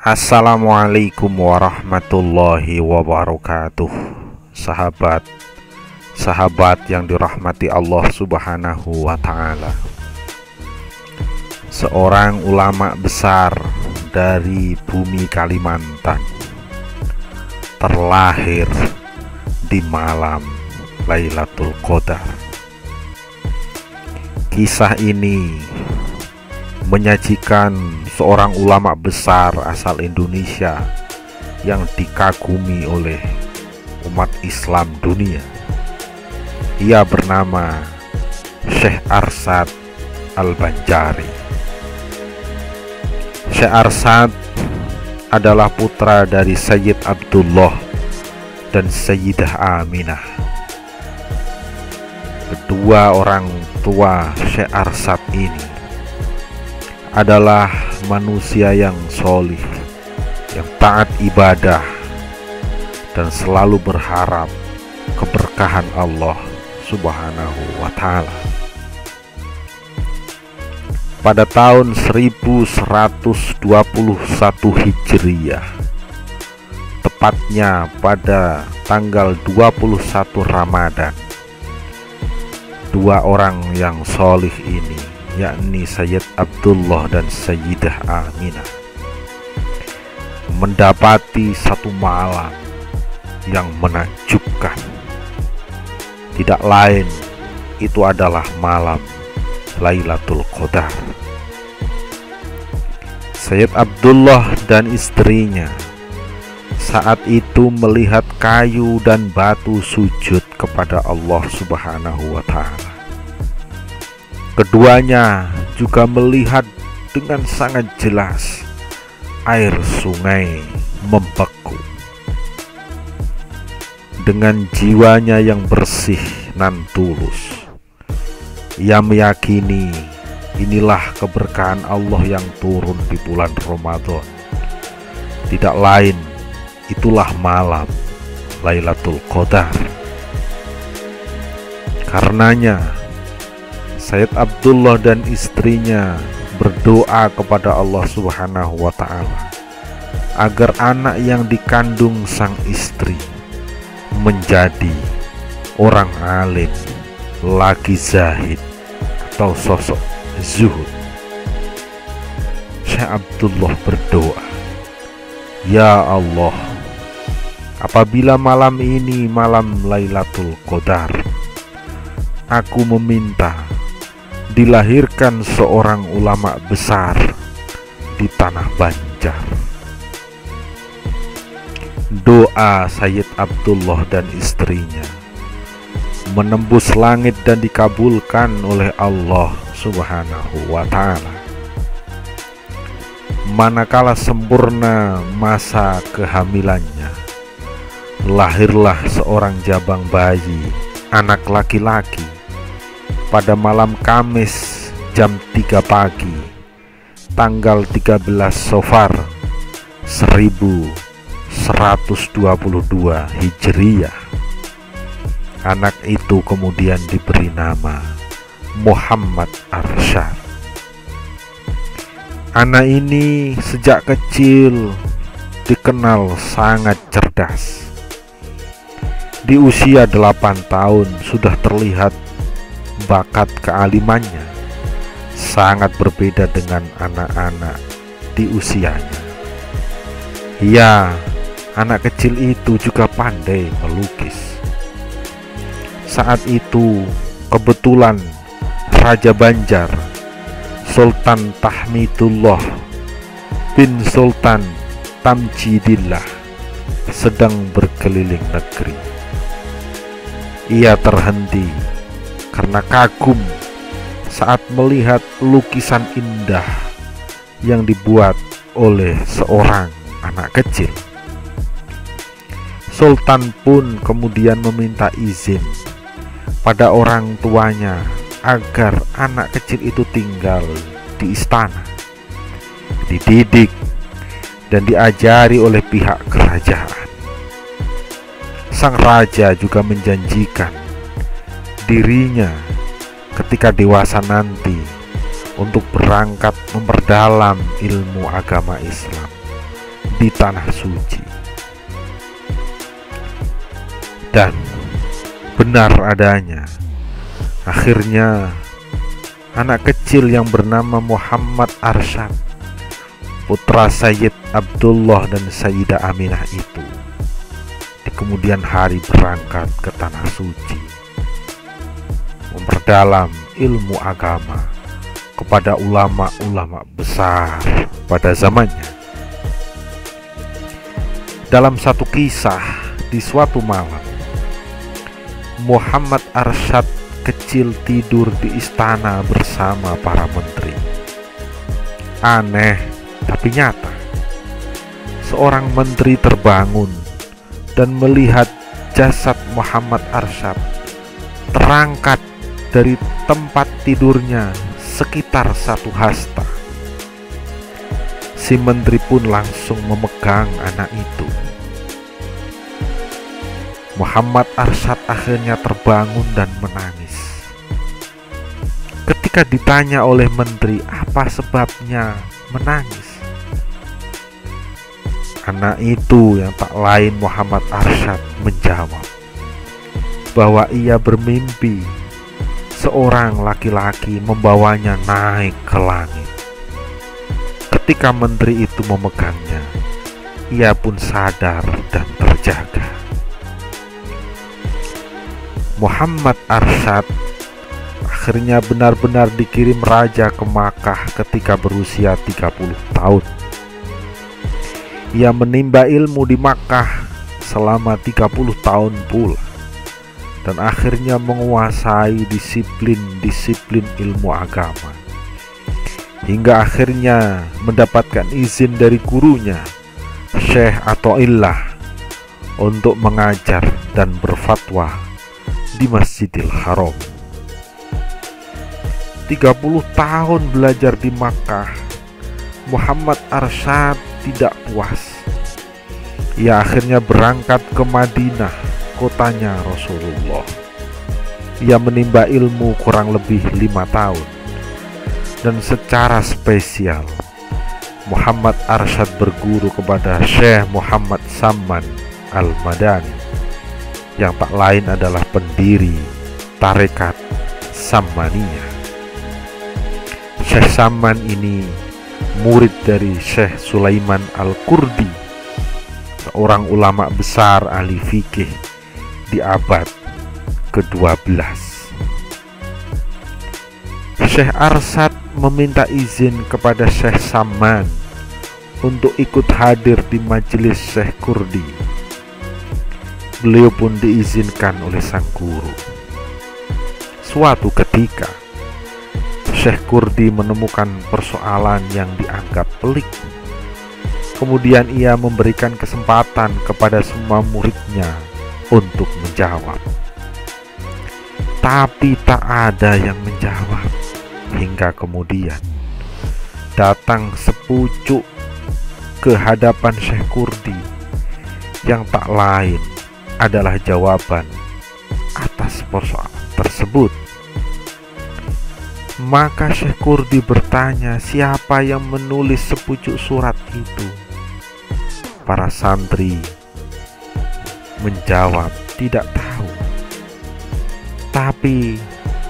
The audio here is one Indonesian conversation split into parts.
Assalamualaikum warahmatullahi wabarakatuh. Sahabat yang dirahmati Allah Subhanahu wa Ta'ala. Seorang ulama besar dari bumi Kalimantan terlahir di malam Lailatul Qadar. Kisah ini menyajikan seorang ulama besar asal Indonesia yang dikagumi oleh umat Islam dunia. Ia bernama Syekh Arsyad Al-Banjari. Syekh Arsyad adalah putra dari Sayyid Abdullah dan Sayyidah Aminah. Kedua orang tua Syekh Arsyad ini adalah manusia yang solih, yang taat ibadah, dan selalu berharap keberkahan Allah Subhanahu wa Ta'ala. Pada tahun 1121 Hijriyah, tepatnya pada tanggal 21 Ramadan, dua orang yang solih ini, yakni Sayyid Abdullah dan Sayyidah Aminah, mendapati satu malam yang menakjubkan. Tidak lain, itu adalah malam Lailatul Qadar. Sayyid Abdullah dan istrinya saat itu melihat kayu dan batu sujud kepada Allah Subhanahu wa Ta'ala. Keduanya juga melihat dengan sangat jelas air sungai membeku. Dengan jiwanya yang bersih nan tulus, ia meyakini inilah keberkahan Allah yang turun di bulan Ramadan. Tidak lain, itulah malam Lailatul Qadar. Karenanya Sayyid Abdullah dan istrinya berdoa kepada Allah Subhanahu wa Ta'ala agar anak yang dikandung sang istri menjadi orang alim, laki zahid atau sosok zuhud. Syekh Abdullah berdoa, "Ya Allah, apabila malam ini malam Lailatul Qadar, aku meminta dilahirkan seorang ulama besar di tanah Banjar." Doa Sayyid Abdullah dan istrinya menembus langit dan dikabulkan oleh Allah Subhanahu wa Ta'ala. Manakala sempurna masa kehamilannya, lahirlah seorang jabang bayi, anak laki-laki, pada malam Kamis jam 3 pagi tanggal 13 Safar 1122 Hijriyah. Anak itu kemudian diberi nama Muhammad Arsyad. Anak ini sejak kecil dikenal sangat cerdas. Di usia 8 tahun sudah terlihat bakat kealimannya, sangat berbeda dengan anak-anak di usianya. Ya, anak kecil itu juga pandai melukis. Saat itu kebetulan Raja Banjar, Sultan Tahmidullah bin Sultan Tamjidillah, sedang berkeliling negeri. Ia terhenti karena kagum saat melihat lukisan indah yang dibuat oleh seorang anak kecil. Sultan pun kemudian meminta izin pada orang tuanya agar anak kecil itu tinggal di istana, dididik dan diajari oleh pihak kerajaan. Sang raja juga menjanjikan dirinya ketika dewasa nanti untuk berangkat memperdalam ilmu agama Islam di tanah suci. Dan benar adanya, akhirnya anak kecil yang bernama Muhammad Arsyad, putra Sayyid Abdullah dan Sayyidah Aminah itu, di kemudian hari berangkat ke tanah suci, memperdalam ilmu agama kepada ulama-ulama besar pada zamannya. Dalam satu kisah, di suatu malam, Muhammad Arsyad kecil tidur di istana bersama para menteri. Aneh tapi nyata, seorang menteri terbangun dan melihat jasad Muhammad Arsyad terangkat dari tempat tidurnya sekitar 1 hasta. Si menteri pun langsung memegang anak itu. Muhammad Arsyad akhirnya terbangun dan menangis. Ketika ditanya oleh menteri apa sebabnya menangis, anak itu yang tak lain Muhammad Arsyad menjawab bahwa ia bermimpi seorang laki-laki membawanya naik ke langit. Ketika menteri itu memegangnya, ia pun sadar dan terjaga. Muhammad Arsyad akhirnya benar-benar dikirim raja ke Makkah ketika berusia 30 tahun. Ia menimba ilmu di Makkah selama 30 tahun pula, dan akhirnya menguasai disiplin-disiplin ilmu agama, hingga akhirnya mendapatkan izin dari gurunya, Syekh Athaillah, untuk mengajar dan berfatwa di Masjidil Haram. 30 tahun belajar di Makkah, Muhammad Arsyad tidak puas. Ia akhirnya berangkat ke Madinah, kotanya Rasulullah. Ia menimba ilmu kurang lebih 5 tahun. Dan secara spesial, Muhammad Arsyad berguru kepada Syekh Muhammad Samman Al-Madani, yang tak lain adalah pendiri tarekat Sammaniyah. Syekh Samman ini murid dari Syekh Sulaiman Al-Qurdi, seorang ulama besar ahli fikih di abad ke-12. Syekh Arsyad meminta izin kepada Syekh Samman untuk ikut hadir di majelis Syekh Qurdi. Beliau pun diizinkan oleh sang guru. Suatu ketika, Syekh Qurdi menemukan persoalan yang dianggap pelik. Kemudian ia memberikan kesempatan kepada semua muridnya untuk menjawab. Tapi tak ada yang menjawab, hingga kemudian datang sepucuk ke hadapan Syekh Qurdi yang tak lain adalah jawaban atas persoalan tersebut. Maka Syekh Qurdi bertanya, siapa yang menulis sepucuk surat itu? Para santri menjawab tidak tahu. Tapi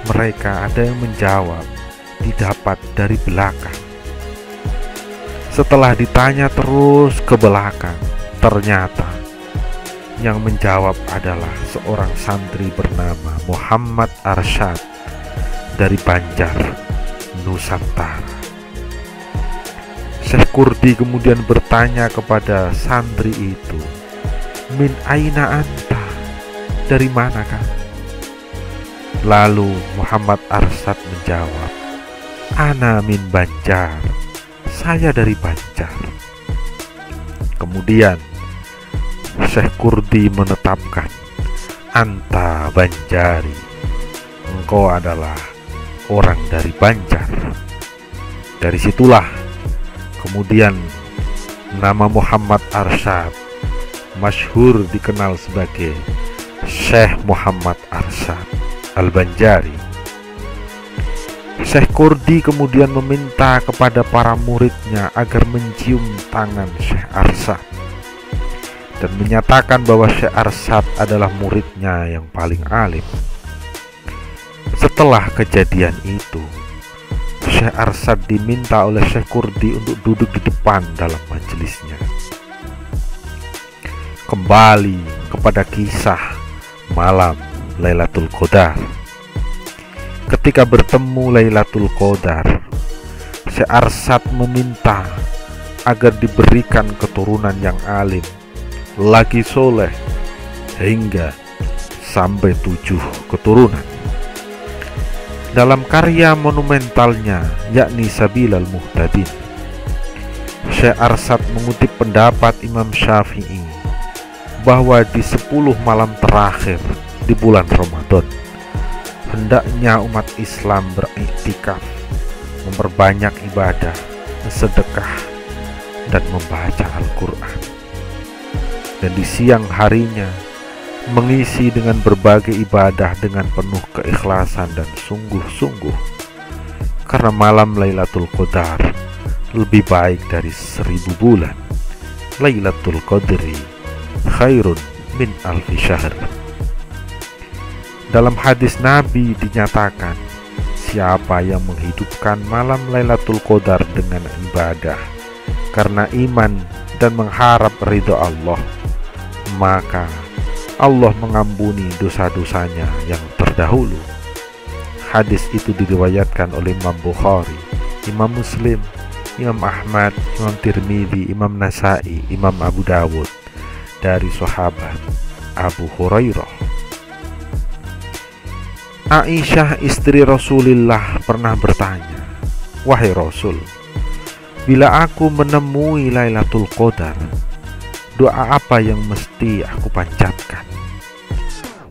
mereka ada yang menjawab didapat dari belakang. Setelah ditanya terus ke belakang, ternyata yang menjawab adalah seorang santri bernama Muhammad Arsyad dari Banjar, Nusantara. Syekh Qurdi kemudian bertanya kepada santri itu, "Min aina anta? Dari manakah?" Lalu Muhammad Arsyad menjawab, "Ana min Banjar. Saya dari Banjar." Kemudian Syekh Qurdi menetapkan, "Anta Banjari. Engkau adalah orang dari Banjar." Dari situlah kemudian nama Muhammad Arsyad masyhur dikenal sebagai Syekh Muhammad Arsyad Al-Banjari. Syekh Kurdi kemudian meminta kepada para muridnya agar mencium tangan Syekh Arsad dan menyatakan bahwa Syekh Arsad adalah muridnya yang paling alim. Setelah kejadian itu, Syekh Arsad diminta oleh Syekh Kurdi untuk duduk di depan dalam majelisnya. Kembali kepada kisah malam Lailatul Qadar. Ketika bertemu Lailatul Qadar, Syekh Arsad meminta agar diberikan keturunan yang alim, lagi soleh, hingga sampai 7 keturunan. Dalam karya monumentalnya yakni Sabilal Muhtadin, Syekh Arsad mengutip pendapat Imam Syafi'i bahwa di 10 malam terakhir di bulan Ramadan hendaknya umat Islam beriktikaf, memperbanyak ibadah, sedekah, dan membaca Al-Quran. Dan di siang harinya mengisi dengan berbagai ibadah dengan penuh keikhlasan dan sungguh-sungguh, karena malam Lailatul Qadar lebih baik dari 1000 bulan. Lailatul Qadri khairun min alfi syahr. Dalam hadis Nabi dinyatakan, siapa yang menghidupkan malam Lailatul Qadar dengan ibadah karena iman dan mengharap ridha Allah, maka Allah mengampuni dosa-dosanya yang terdahulu. Hadis itu diriwayatkan oleh Imam Bukhari, Imam Muslim, Imam Ahmad, Imam Tirmidzi, Imam Nasai, Imam Abu Dawud dari sahabat Abu Hurairah. Aisyah istri Rasulullah pernah bertanya, "Wahai Rasul, bila aku menemui Lailatul Qadar, doa apa yang mesti aku panjatkan?"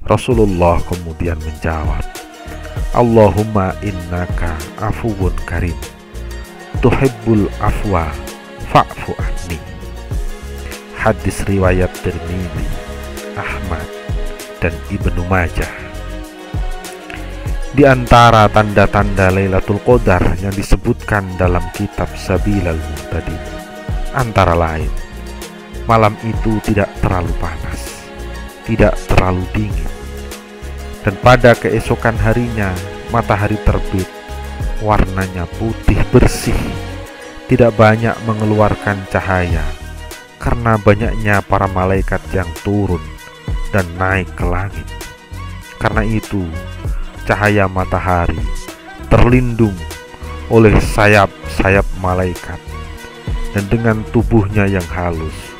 Rasulullah kemudian menjawab, "Allahumma innaka afuwun karim, tuhibbul afwa fa'fu anni." Hadis riwayat Tirmidzi, Ahmad, dan Ibnu Majah. Di antara tanda-tanda Lailatul Qadar yang disebutkan dalam kitab Sabilal Muhtadin antara lain, malam itu tidak terlalu panas, tidak terlalu dingin, dan pada keesokan harinya matahari terbit, warnanya putih bersih, tidak banyak mengeluarkan cahaya karena banyaknya para malaikat yang turun dan naik ke langit. Karena itu cahaya matahari terlindung oleh sayap-sayap malaikat dan dengan tubuhnya yang halus,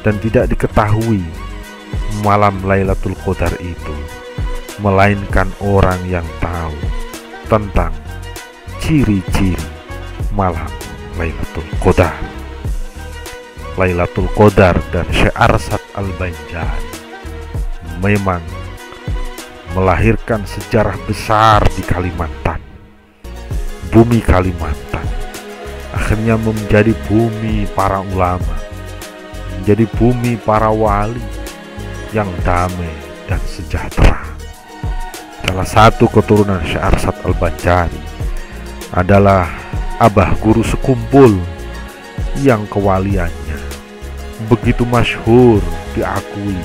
dan tidak diketahui malam Lailatul Qadar itu melainkan orang yang tahu tentang ciri-ciri malam Lailatul Qadar. Lailatul Qadar dan Syekh Arsad Al-Banjari memang melahirkan sejarah besar di Kalimantan. Bumi Kalimantan akhirnya menjadi bumi para ulama, menjadi bumi para wali yang damai dan sejahtera. Salah satu keturunan Syekh Arsad Al-Banjari adalah Abah Guru Sekumpul yang kewaliannya begitu masyhur diakui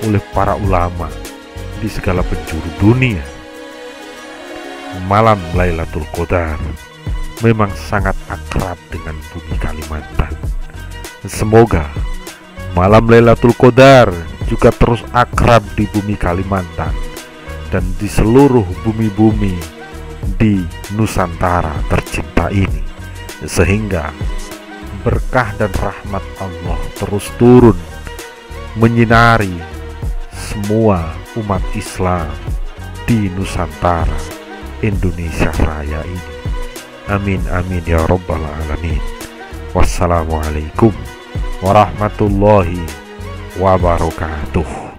oleh para ulama di segala penjuru dunia. Malam Lailatul Qadar memang sangat akrab dengan bumi Kalimantan. Semoga malam Lailatul Qadar juga terus akrab di bumi Kalimantan dan di seluruh bumi-bumi di Nusantara tercinta ini, sehingga berkah dan rahmat Allah terus turun menyinari semua umat Islam di Nusantara Indonesia Raya ini. Amin amin ya rabbal alamin. Wassalamualaikum warahmatullahi wabarakatuh.